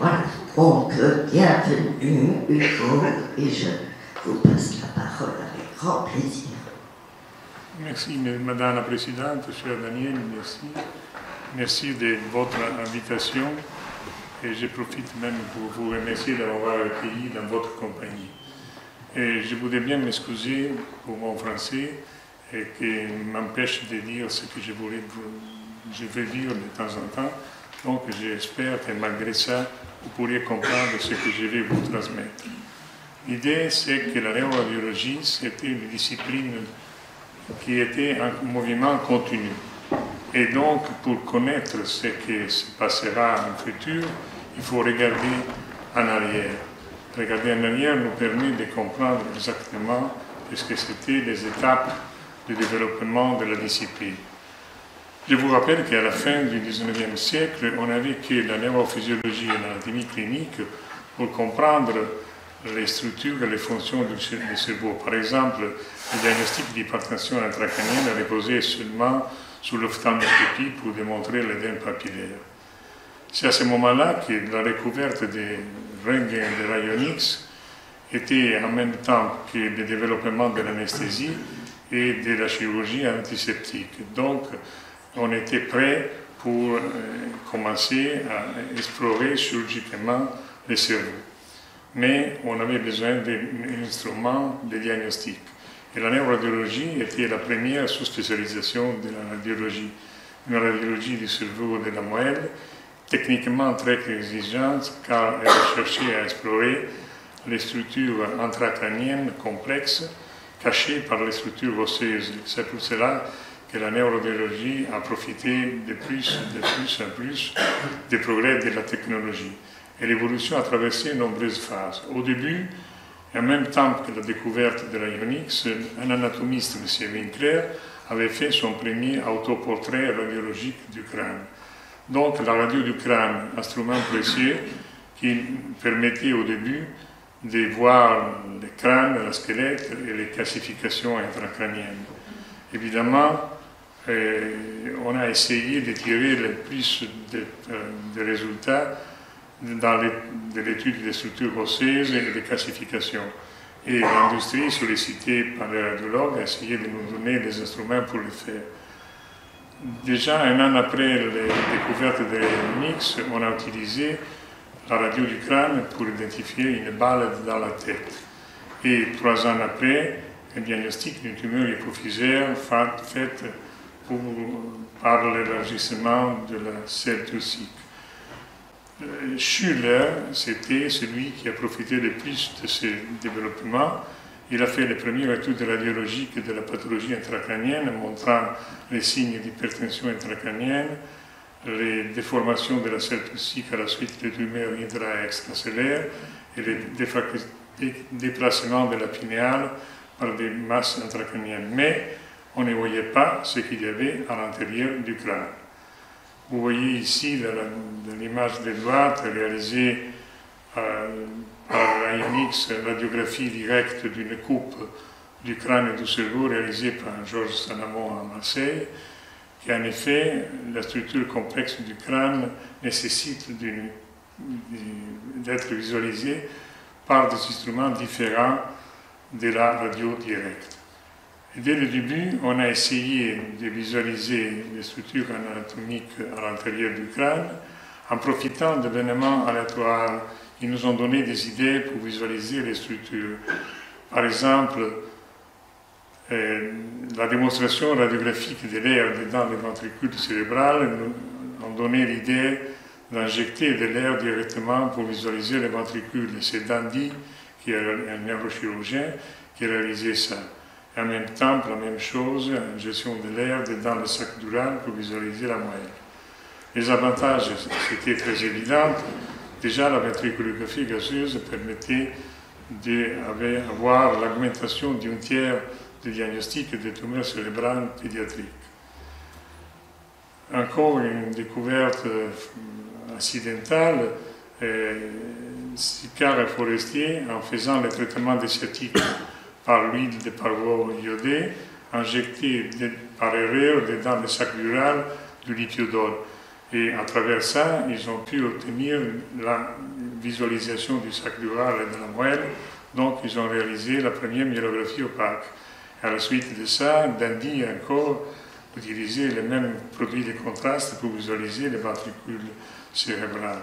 Voilà, donc bienvenue Hugo, et je vous passe la parole avec grand plaisir. Merci Madame la Présidente, cher Daniel, merci. Merci de votre invitation et je profite même pour vous remercier d'avoir accueilli dans votre compagnie. Et je voudrais bien m'excuser pour mon français et qui m'empêche de dire ce que je veux dire de temps en temps. Donc j'espère que malgré ça, vous pourriez comprendre ce que je vais vous transmettre. L'idée, c'est que la neurobiologie, c'était une discipline qui était un mouvement continu. Et donc, pour connaître ce qui se passera en futur, il faut regarder en arrière. Regarder en arrière nous permet de comprendre exactement ce que c'était les étapes du développement de la discipline. Je vous rappelle qu'à la fin du XIXe siècle, on n'avait que la neurophysiologie et l'anatomie clinique pour comprendre les structures et les fonctions du cerveau. Par exemple, le diagnostic d'hypertension intracrânienne reposait seulement sur l'ophtalmoscopie pour démontrer l'édème papillaire. C'est à ce moment-là que la découverte des röntgen de rayons X était en même temps que le développement de l'anesthésie et de la chirurgie antiseptique. Donc, on était prêt pour commencer à explorer chirurgicalement le cerveau. Mais on avait besoin d'instruments de diagnostic. Et la neuroradiologie était la première sous-spécialisation de la radiologie. Une radiologie du cerveau et de la moelle, techniquement très exigeante car elle cherchait à explorer les structures intracrâniennes complexes cachées par les structures osseuses. C'est pour cela que la neuroradiologie a profité de plus en plus des progrès de la technologie. Et l'évolution a traversé de nombreuses phases. Au début, en même temps que la découverte de la X, un anatomiste, M. Winkler, avait fait son premier autoportrait radiologique du crâne. Donc la radio du crâne, instrument précieux qui permettait au début de voir le crâne, le squelette et les calcifications intracrâniennes. Évidemment, on a essayé de tirer le plus de résultats dans l'étude des structures osseuses et des calcifications. Et l'industrie, sollicitée par les radiologues, a essayé de nous donner des instruments pour le faire. Déjà, un an après la découverte des X, on a utilisé la radio du crâne pour identifier une balle dans la tête. Et 3 ans après, un diagnostic d'une tumeur hypophysaire faite par l'élargissement de la selle turcique. Schüller, c'était celui qui a profité le plus de ce développement. Il a fait les premières études radiologiques de la pathologie intracrânienne, montrant les signes d'hypertension intracrânienne, les déformations de la selle turcique à la suite des tumeurs intra- et extracellaires et les déplacements de la pinéale par des masses intracrâniennes. Mais on ne voyait pas ce qu'il y avait à l'intérieur du crâne. Vous voyez ici, dans l'image de droite, réalisée par la X, radiographie directe d'une coupe du crâne et du cerveau réalisée par Georges Sanamon à Marseille, qui en effet, la structure complexe du crâne nécessite d'être visualisée par des instruments différents de la radio directe. Et dès le début, on a essayé de visualiser les structures anatomiques à l'intérieur du crâne en profitant d'événements aléatoires qui nous ont donné des idées pour visualiser les structures. Par exemple, la démonstration radiographique de l'air dans les ventricules cérébrales nous a donné l'idée d'injecter de l'air directement pour visualiser les ventricules. C'est Dandy, qui est un neurochirurgien, qui a réalisé ça. Et en même temps, la même chose, injection de l'air dans le sac dural pour visualiser la moelle. Les avantages, c'était très évident. Déjà, la ventriculographie gazeuse permettait d'avoir l'augmentation d'un tiers de diagnostic de tumeurs cérébrales pédiatriques. Encore une découverte accidentale, Sicard et Forestier, en faisant le traitement des sciatiques par l'huile de parvo iodée, injectée par erreur dans le sac dural du lithiodol. Et à travers ça, ils ont pu obtenir la visualisation du sac dural et de la moelle. Donc, ils ont réalisé la première myélographie opaque. À la suite de ça, Dandy a encore utilisé les mêmes produits de contraste pour visualiser les ventricules cérébrales.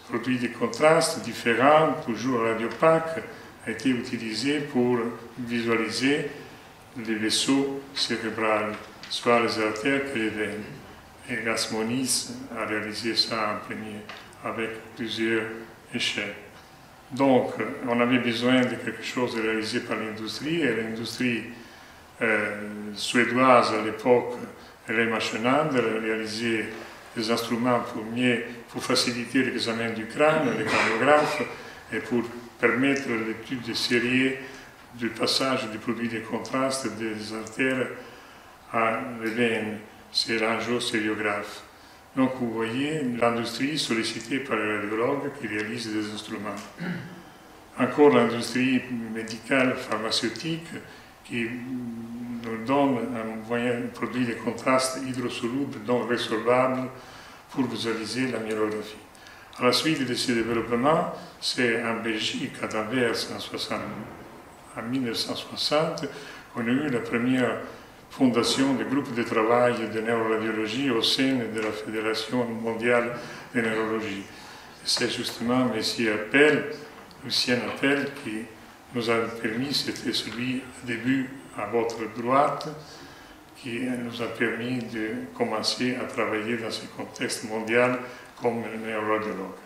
Produits de contraste différents, toujours radiopaques, a été utilisé pour visualiser les vaisseaux cérébraux, soit les artères que les veines. Et Gasmonis a réalisé ça en premier, avec plusieurs échelles. Donc, on avait besoin de quelque chose réalisé par l'industrie, et l'industrie suédoise à l'époque, Elema Schenand, a réalisé des instruments pour faciliter l'examen du crâne, les craniographes, et pour permettre l'étude de série du passage du produit de contraste des artères à les veines. C'est l'angiostéréographe. Donc vous voyez l'industrie sollicitée par les radiologues qui réalisent des instruments. Encore l'industrie médicale, pharmaceutique, qui nous donne un produit de contraste hydrosoluble, donc résorbable, pour visualiser la myélographie. À la suite de ces développements, c'est en Belgique, à Anvers, en 1960, qu'on a eu la première fondation du groupe de travail de neuroradiologie au sein de la Fédération mondiale de neurologie. C'est justement M. Lucien Appel, qui nous a permis, c'était celui au début à votre droite, qui nous a permis de commencer à travailler dans ce contexte mondial comme neuroradiologue.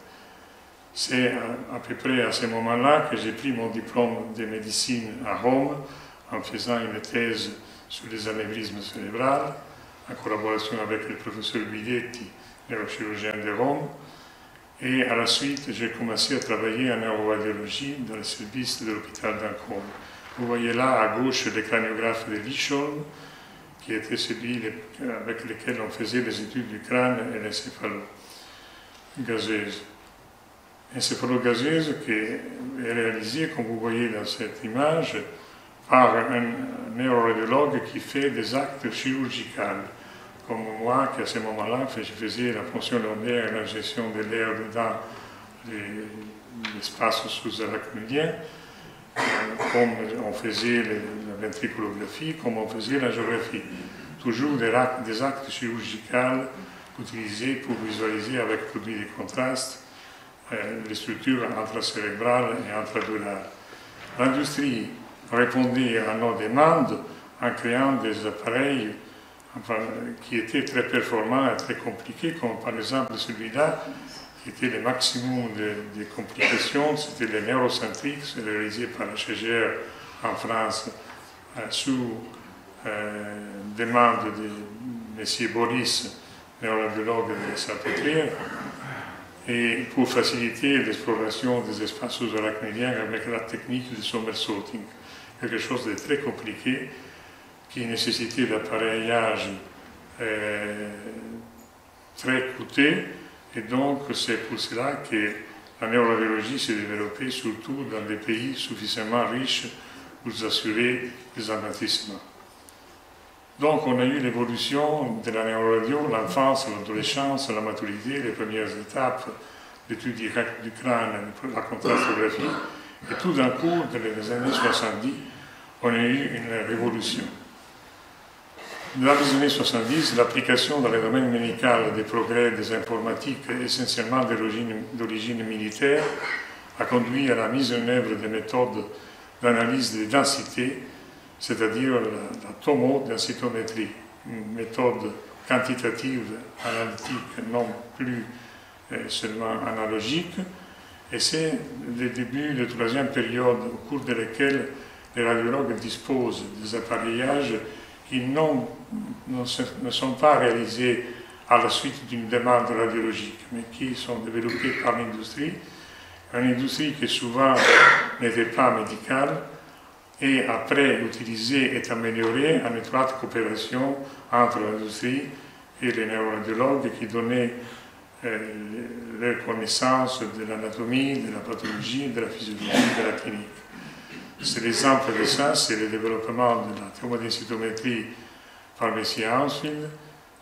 C'est à peu près à ce moment-là que j'ai pris mon diplôme de médecine à Rome en faisant une thèse sur les anévrismes cérébrales, en collaboration avec le professeur Guidetti, neurochirurgien de Rome. Et à la suite, j'ai commencé à travailler en neuroradiologie dans le service de l'hôpital d'Ancône. Vous voyez là à gauche le craniographe de Lichholm, qui était celui avec lequel on faisait les études du crâne et l'encéphalo-gazeuse. Encéphalo-gazeuse qui est réalisée, comme vous voyez dans cette image, par un neuroradiologue qui fait des actes chirurgicaux, comme moi, qui à ce moment-là, je faisais la fonction lombaire et l'injection de l'air dans l'espace sous-arachnidien, comme on faisait la ventriculographie, comme on faisait l'angiographie. Toujours des actes chirurgicaux utilisés pour visualiser avec produits de contraste les structures intracérébrales et intradurales. L'industrie répondait à nos demandes en créant des appareils qui étaient très performants et très compliqués, comme par exemple celui-là, qui était le maximum de complications, c'était le neurocentrique, c'est réalisé par la CGR en France sous demande de M. Boris, neuroradiologue de Saint-Pétrin, et pour faciliter l'exploration des espaces sous-arachnidiens avec la technique du somersaulting. Quelque chose de très compliqué qui nécessitait d'appareillage très coûteux, et donc c'est pour cela que la neuroradiologie s'est développée surtout dans des pays suffisamment riches pour assurer des investissements. Donc on a eu l'évolution de la neuroradio, l'enfance, l'adolescence, la maturité, les premières étapes d'études directes du crâne, la contrastographie, et tout d'un coup, dans les années 70, on a eu une révolution. Dans les années 70, l'application dans le domaine médical des progrès des informatiques, essentiellement d'origine militaire, a conduit à la mise en œuvre de méthodes d'analyse de densité, c'est-à-dire la tomodensitométrie, une méthode quantitative, analytique, non plus seulement analogique. Et c'est le début de la troisième période au cours de laquelle les radiologues disposent des appareillages qui ne sont pas réalisés à la suite d'une demande radiologique, mais qui sont développés par l'industrie, une industrie qui souvent n'était pas médicale, et après utilisée et améliorée en étroite coopération entre l'industrie et les neuroradiologues qui donnaient leur connaissance de l'anatomie, de la pathologie, de la physiologie, de la clinique. C'est l'exemple de ça, c'est le développement de la tomodensitométrie par M. Hansfield,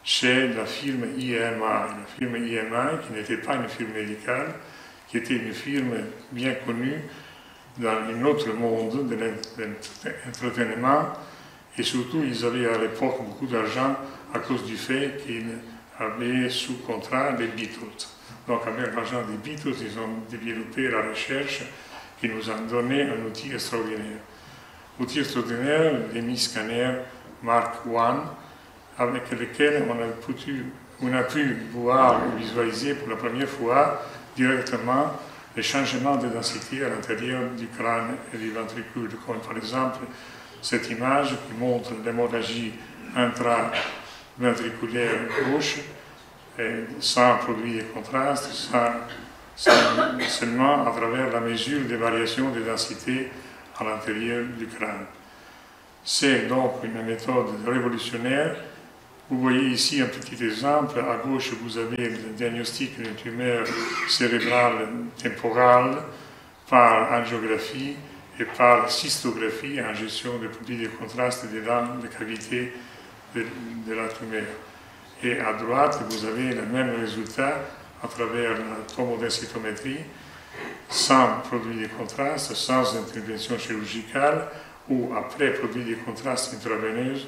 chez la firme IMI. La firme IMI, qui n'était pas une firme médicale, qui était une firme bien connue dans un autre monde de l'entreteniment, et surtout ils avaient à l'époque beaucoup d'argent à cause du fait qu'ils avaient sous contrat les Beatles. Donc avec l'argent des Beatles, ils ont développé la recherche qui nous a donné un outil extraordinaire. Outil extraordinaire, l'hémiscanner Mark I, avec lequel on a pu voir et visualiser pour la première fois directement les changements de densité à l'intérieur du crâne et du ventricule, comme par exemple cette image qui montre l'hémorragie intraventriculaire gauche, sans produit de contraste, seulement à travers la mesure des variations de densité à l'intérieur du crâne. C'est donc une méthode révolutionnaire. Vous voyez ici un petit exemple. À gauche, vous avez le diagnostic d'une tumeur cérébrale temporale par angiographie et par cystographie, ingestion de produits de contraste dans la cavité de la tumeur. Et à droite, vous avez le même résultat à travers la tomodensitométrie, sans produit de contraste, sans intervention chirurgicale ou après produit de contraste intraveineuse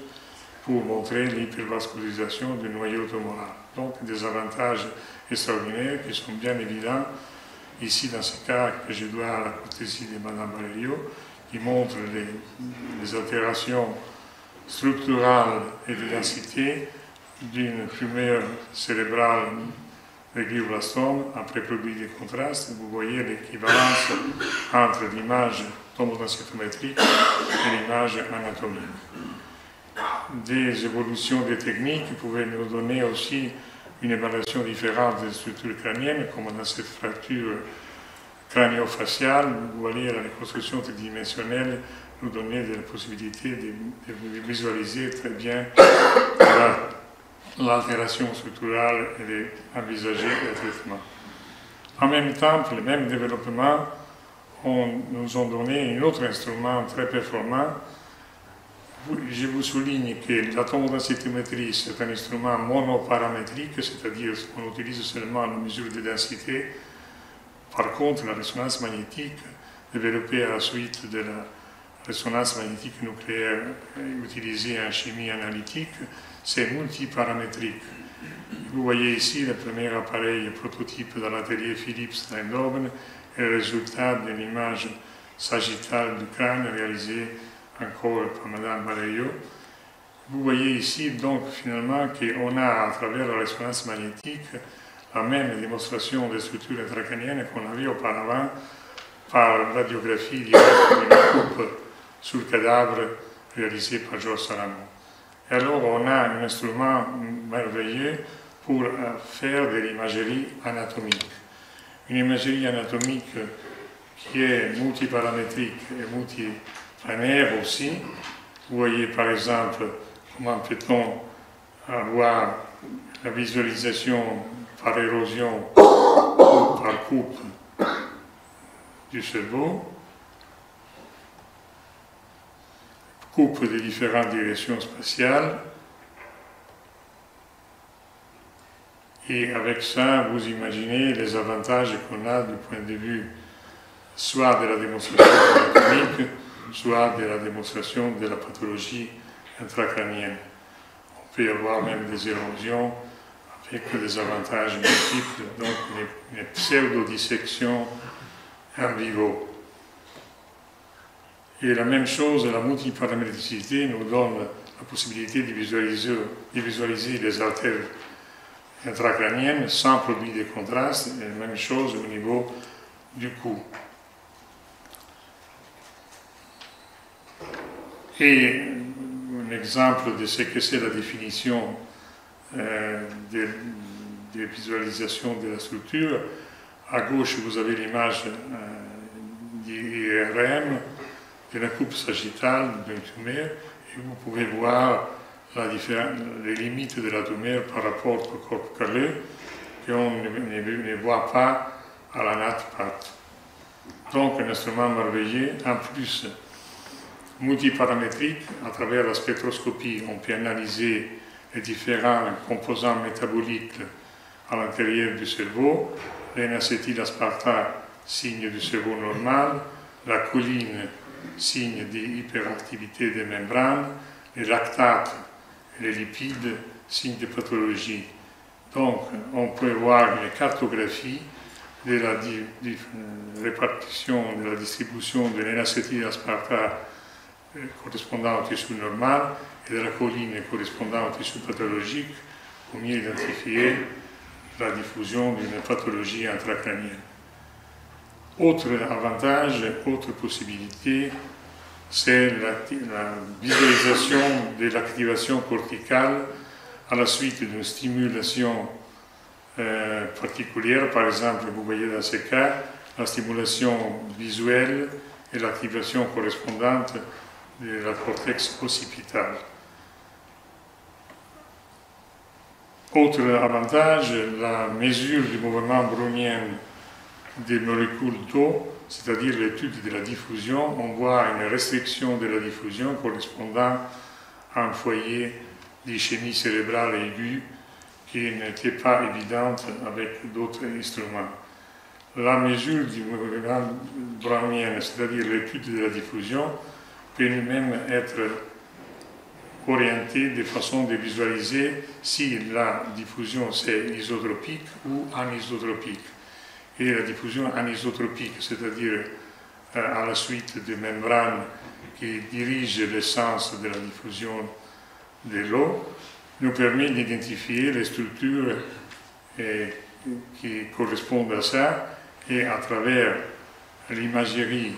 pour montrer l'hypervascularisation du noyau tumoral. Donc des avantages extraordinaires qui sont bien évidents. Ici, dans ce cas que je dois à la cortésie de Mme Valerio, qui montre les altérations structurales et de densité d'une tumeur cérébrale de glioblastome après produit de contraste. Vous voyez l'équivalence entre l'image tomodensitométrique et l'image anatomique. Des évolutions des techniques pouvaient nous donner aussi une évaluation différente des structures crâniennes, comme dans cette fracture crânio-faciale. Vous voyez la reconstruction tridimensionnelle nous donner la possibilité de visualiser très bien l'altération structurale et d'envisager le traitement. En même temps, pour le même développement, nous ont donné un autre instrument très performant. Je vous souligne que la tomodensitométrie, c'est un instrument monoparamétrique, c'est-à-dire qu'on utilise seulement la mesure de densité. Par contre, la résonance magnétique, développée à la suite de la résonance magnétique nucléaire utilisée en chimie analytique, c'est multiparamétrique. Vous voyez ici le premier appareil prototype dans l'atelier Philips d'Eindhoven et le résultat d'une image sagittale du crâne réalisée encore par Mme Valerio. Vous voyez ici donc finalement qu'on a à travers la résonance magnétique la même démonstration des structures intracrâniennes qu'on avait auparavant par radiographie directe d'une coupe sur le cadavre réalisée par Georges Salamon. Et alors on a un instrument merveilleux pour faire de l'imagerie anatomique. Une imagerie anatomique qui est multiparamétrique et multiplanaire aussi. Vous voyez par exemple comment peut-on avoir la visualisation par érosion ou par coupe du cerveau, coupe de différentes directions spatiales, et avec ça, vous imaginez les avantages qu'on a du point de vue soit de la démonstration anatomique, soit de la démonstration de la pathologie intracrânienne. On peut avoir même des érosions avec des avantages multiples, donc une pseudo-dissection en vivo. Et la même chose, la multiparamétricité nous donne la possibilité de visualiser les artères intracrâniennes sans produit de contraste, et la même chose au niveau du cou. Et un exemple de ce que c'est la définition de visualisation de la structure, à gauche vous avez l'image d'IRM, de la coupe sagittale d'une tumeur, et vous pouvez voir les limites de la tumeur par rapport au corps calleux qu'on ne voit pas à la NAT-PAT. Donc un instrument merveilleux, en plus multiparamétrique, à travers la spectroscopie, on peut analyser les différents composants métaboliques à l'intérieur du cerveau, l'N-acétylaspartate, signe du cerveau normal, la choline, signe d'hyperactivité des membranes, les lactates et les lipides, signe de pathologie. Donc, on peut voir une cartographie de la répartition, de la distribution de l'N-acétylaspartate correspondant au tissu normal et de la choline correspondant au tissu pathologique pour mieux identifier la diffusion d'une pathologie intracrânienne. Autre avantage, autre possibilité, c'est la visualisation de l'activation corticale à la suite d'une stimulation particulière. Par exemple, vous voyez dans ce cas la stimulation visuelle et l'activation correspondante de la cortex occipital. Autre avantage, la mesure du mouvement brownien des molécules d'eau, c'est-à-dire l'étude de la diffusion. On voit une restriction de la diffusion correspondant à un foyer d'ischémie cérébrale aiguë qui n'était pas évidente avec d'autres instruments. La mesure du mouvement brownien, c'est-à-dire l'étude de la diffusion, peut même être orientée de façon de visualiser si la diffusion c'est isotropique ou anisotropique. Et la diffusion anisotropique, c'est-à-dire à la suite de membranes qui dirigent le sens de la diffusion de l'eau, nous permet d'identifier les structures qui correspondent à ça, et à travers l'imagerie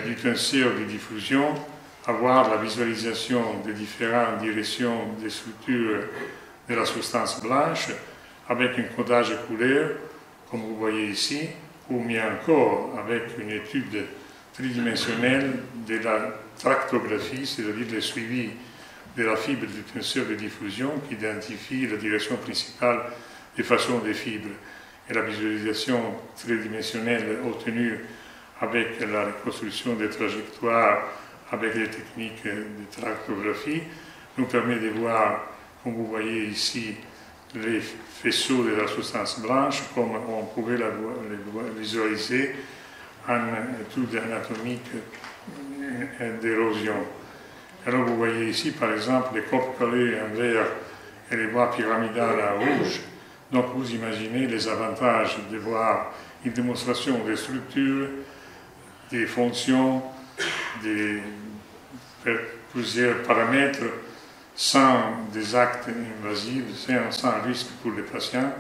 du tenseur de diffusion, avoir la visualisation des différentes directions des structures de la substance blanche avec un codage couleur, comme vous voyez ici, ou mieux encore avec une étude tridimensionnelle de la tractographie, c'est-à-dire le suivi de la fibre du tenseur de diffusion qui identifie la direction principale des façons des fibres. Et la visualisation tridimensionnelle obtenue avec la reconstruction des trajectoires, avec les techniques de tractographie, nous permet de voir, comme vous voyez ici, les faisceaux de la substance blanche, comme on pouvait les visualiser en étude anatomique d'érosion. Alors vous voyez ici, par exemple, les corps calés en vert et les voies pyramidales en rouge. Donc vous imaginez les avantages de voir une démonstration des structures, des fonctions, de plusieurs paramètres, sans des actes invasifs, sans risque pour les patients,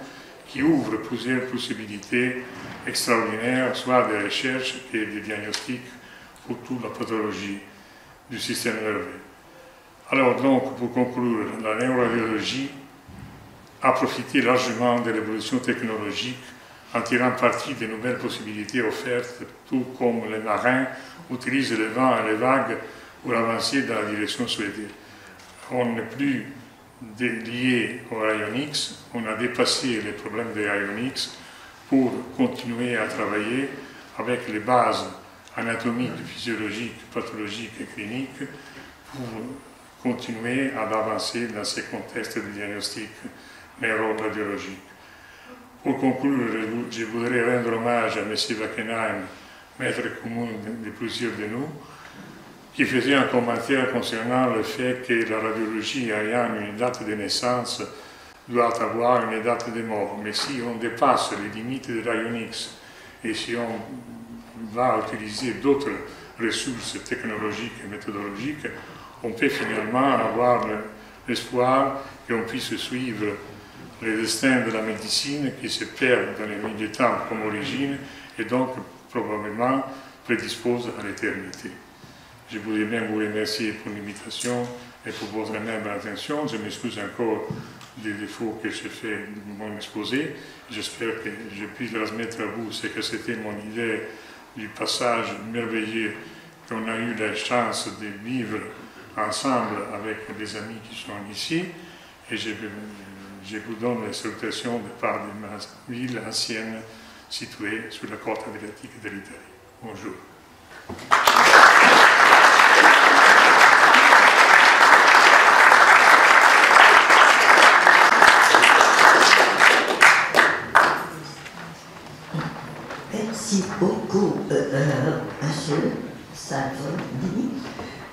qui ouvrent plusieurs possibilités extraordinaires, soit de recherche et de diagnostic pour toute la pathologie du système nerveux. Alors donc, pour conclure, la neuroradiologie a profité largement de l'évolution technologique en tirant parti des nouvelles possibilités offertes, tout comme les marins utilisent le vent et les vagues pour avancer dans la direction souhaitée. On n'est plus lié aux rayons X, on a dépassé les problèmes des rayons X pour continuer à travailler avec les bases anatomiques, physiologiques, pathologiques et cliniques pour continuer à avancer dans ces contextes de diagnostic neuroradiologique. Pour conclure, je voudrais rendre hommage à M. Wackenheim, maître commun de plusieurs de nous, qui faisait un commentaire concernant le fait que la radiologie ayant une date de naissance doit avoir une date de mort. Mais si on dépasse les limites de rayon X et si on va utiliser d'autres ressources technologiques et méthodologiques, on peut finalement avoir l'espoir qu'on puisse suivre les destins de la médecine qui se perdent dans les milieux de temps comme origine et donc probablement prédispose à l'éternité. Je voulais même vous remercier pour l'invitation et pour votre aimable attention. Je m'excuse encore des défauts que j'ai fait de mon exposé. J'espère que je puisse transmettre à vous ce que c'était mon idée du passage merveilleux qu'on a eu la chance de vivre ensemble avec des amis qui sont ici. Et je vous donne les salutations de part de ma ville ancienne située sur la côte adriatique de l'Italie. Bonjour. Merci beaucoup, Monsieur Salvoni.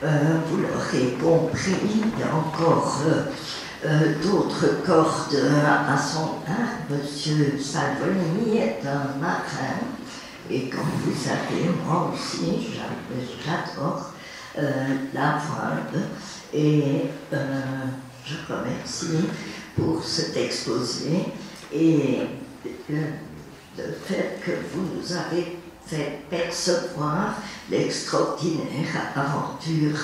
Vous l'aurez compris, il y a encore d'autres cordes à son arc. Monsieur Salvoni est un marin, et comme vous savez, moi aussi, j'adore la voile, et je remercie pour cet exposé et le fait que vous nous avez fait percevoir l'extraordinaire aventure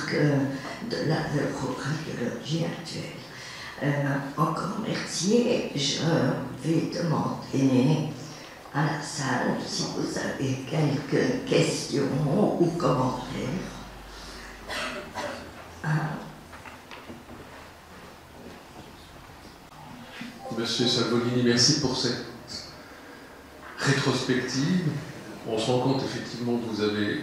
de la neuroradiologie actuelle. Encore merci, et je vais demander à la salle si vous avez quelques questions ou commentaires. Monsieur Salvolini, merci pour cette rétrospective. On se rend compte effectivement que vous avez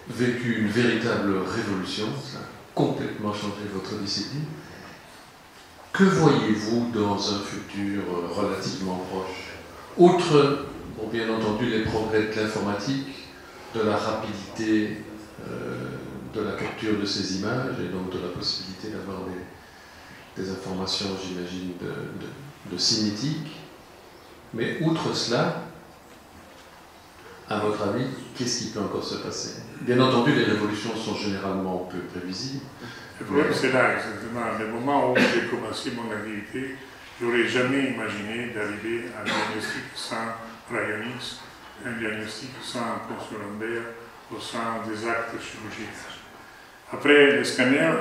vécu une véritable révolution, ça a complètement changé votre discipline. Que voyez-vous dans un futur relativement proche? Outre, bon, bien entendu, les progrès de l'informatique, de la rapidité de la capture de ces images et donc de la possibilité d'avoir des informations, j'imagine, de cinétique. Mais outre cela, à votre avis, qu'est-ce qui peut encore se passer? Bien entendu, les révolutions sont généralement peu prévisibles. Le problème, c'est là, exactement. Le moment où j'ai commencé mon activité, je n'aurais jamais imaginé d'arriver à un diagnostic sans rayon X, un diagnostic sans ponction lombaire ou sans des actes chirurgicaux. Après le scanner,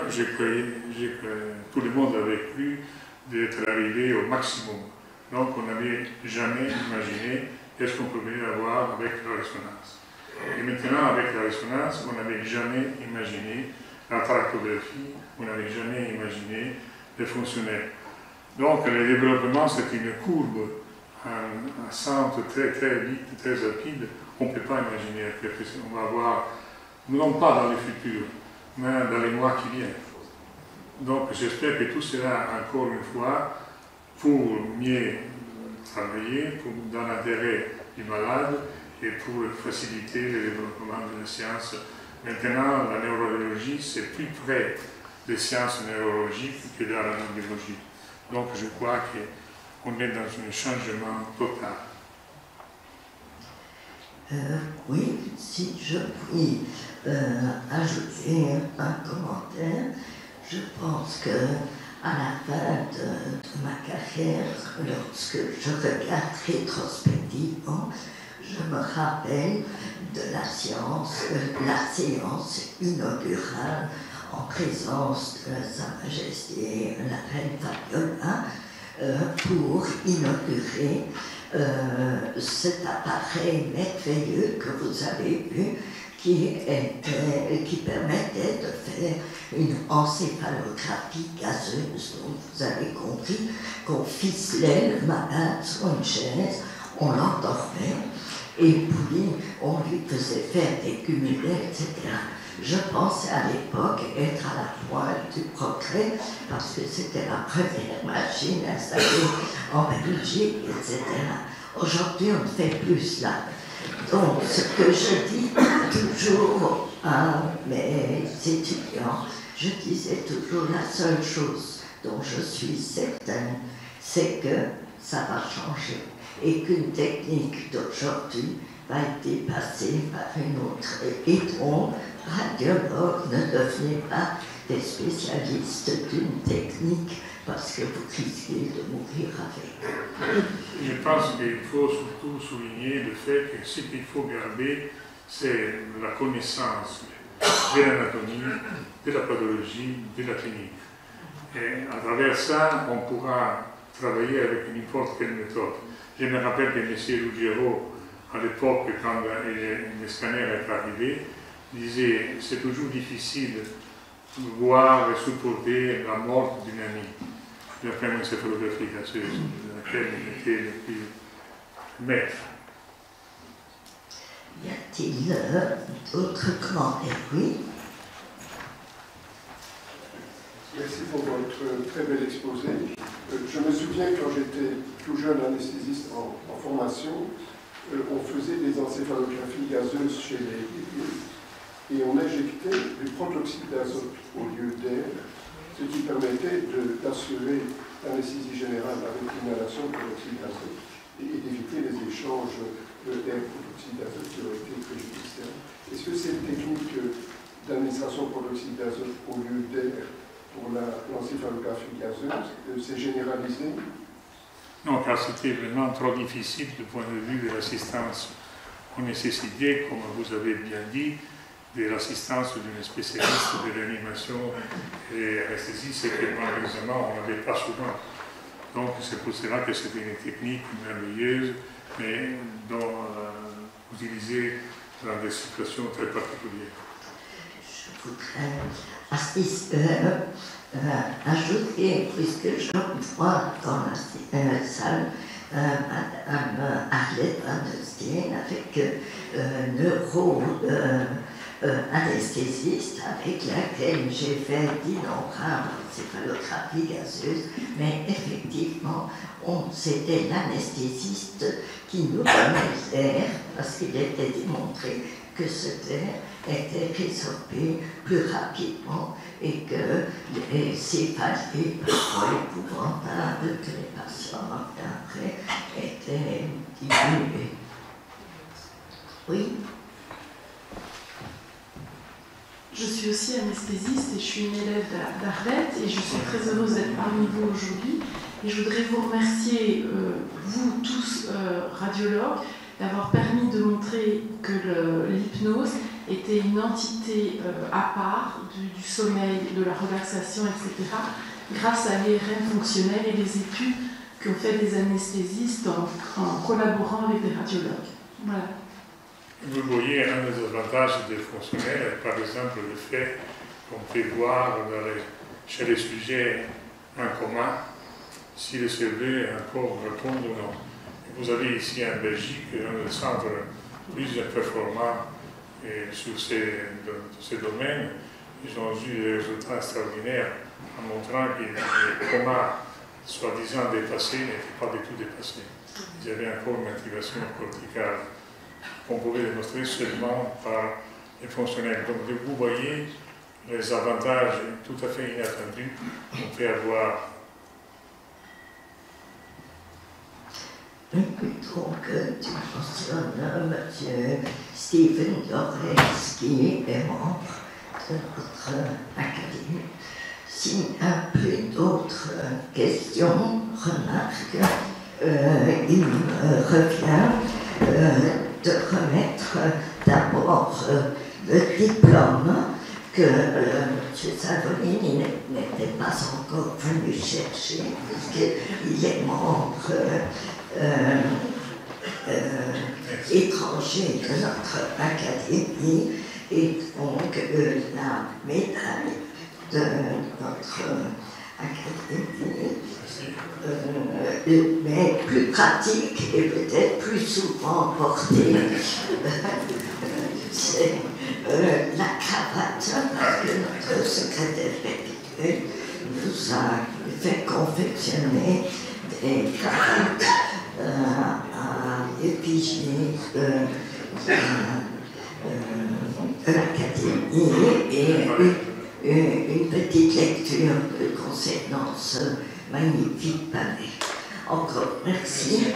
tout le monde avait cru d'être arrivé au maximum. Donc on n'avait jamais imaginé qu'est-ce qu'on pouvait avoir avec la résonance. Et maintenant, avec la résonance, on n'avait jamais imaginé la tractographie, on n'avait jamais imaginé les fonctionnaires. Donc le développement, c'est une courbe, un centre très très vite, très rapide. On ne peut pas imaginer on va avoir, non pas dans le futur, mais dans les mois qui viennent. Donc j'espère que tout sera encore une fois pour mieux travailler, dans l'intérêt du malade et pour faciliter le développement de la science. Maintenant, la neurologie, c'est plus près des sciences neurologiques que de la neurologie. Donc je crois qu'on est dans un changement total. Oui, si je puis ajouter un commentaire, je pense que à la fin de ma carrière, lorsque je regarde rétrospectivement, je me rappelle de la séance inaugurale en présence de Sa Majesté la Reine Fabiola pour inaugurer cet appareil merveilleux que vous avez vu qui permettait de faire une encéphalographie gazeuse. Donc vous avez compris qu'on ficelait le malade sur une chaise, on l'endormait et puis on lui faisait faire des cumulés, etc. Je pensais à l'époque être à la pointe du progrès parce que c'était la première machine installée en Belgique, etc. Aujourd'hui, on ne fait plus cela. Donc, ce que je dis toujours à mes étudiants, je disais toujours la seule chose dont je suis certaine, c'est que ça va changer et qu'une technique d'aujourd'hui va être dépassée par une autre. Et donc, radiologues, ne devenez pas des spécialistes d'une technique parce que vous risquez de mourir avec. Je pense qu'il faut surtout souligner le fait que ce qu'il faut garder, c'est la connaissance de l'anatomie, de la pathologie, de la clinique. Et à travers ça, on pourra travailler avec n'importe quelle méthode. Je me rappelle que M. Ruggiero, à l'époque, quand le scanner est arrivé, disait « c'est toujours difficile de voir et supporter la mort d'une amie ». D'après une encéphalographie gazeuse, dans laquelle il était le plus maître. Y a-t-il d'autres commentaires? Oui. Merci pour votre très bel exposé. Je me souviens quand j'étais tout jeune anesthésiste en formation, on faisait des encéphalographie l'encéphalographie gazeuse chez les et on injectait du protoxyde d'azote au lieu d'air, ce qui permettait d'assurer l'anesthésie générale avec l'inhalation de protoxyde d'azote et d'éviter les échanges d'air-protoxyde d'azote qui auraient été préjudiciables. Est-ce que cette technique d'administration de protoxyde d'azote au lieu d'air pour l'encéphalographie gazeuse s'est généralisée? Non, car c'était vraiment trop difficile du point de vue de l'assistance. On nécessitait, comme vous avez bien dit, de l'assistance d'une spécialiste de réanimation et anesthésie, c'est que malheureusement on n'avait pas souvent. Donc c'est pour cela que c'était une technique merveilleuse, mais utilisée dans des situations très particulières. Je voudrais ajouter, puisque je vois dans la salle Madame Arlette Van der Steen avec anesthésiste avec laquelle j'ai fait d'innombrables encéphalographies gazeuses, mais effectivement, c'était l'anesthésiste qui nous donnait l'air, parce qu'il était démontré que cet air était résorbé plus rapidement et que les céphalées parfois épouvantables que les patients après étaient diminués. Oui. Je suis aussi anesthésiste et je suis une élève d'Arlette et je suis très heureuse d'être parmi vous aujourd'hui. Et je voudrais vous remercier, vous tous radiologues, d'avoir permis de montrer que l'hypnose était une entité à part du sommeil, de la relaxation, etc., grâce à l'IRM fonctionnel et les études qu'ont fait des anesthésistes en collaborant avec des radiologues. Voilà. Vous voyez un des avantages des fonctionnels, par exemple le fait qu'on peut voir chez les sujets en coma si le cerveau encore répond ou non. Vous avez ici en Belgique un des centres plus performants sur ces domaines. Ils ont eu des résultats extraordinaires en montrant que les comas soi-disant dépassés n'étaient pas du tout dépassés. Ils avaient encore une activation corticale qu'on pouvait démontrer seulement par les fonctionnels. Donc vous voyez les avantages tout à fait inattendus qu'on peut avoir. Donc, tu mentionnes M. Stephen Dorens, qui est membre de notre académie. S'il n'y a plus d'autres questions, remarques, il me revient de remettre d'abord le diplôme que M. Salvolini n'était pas encore venu chercher, puisqu'il est membre étranger de notre académie, et donc la médaille de notre académie, mais plus pratique et peut-être plus souvent portée, c'est la cravate, parce que notre secrétaire perpétuel nous a fait confectionner des cravates à effigie de l'académie et une petite lecture concernant ce magnifique palais. Encore merci.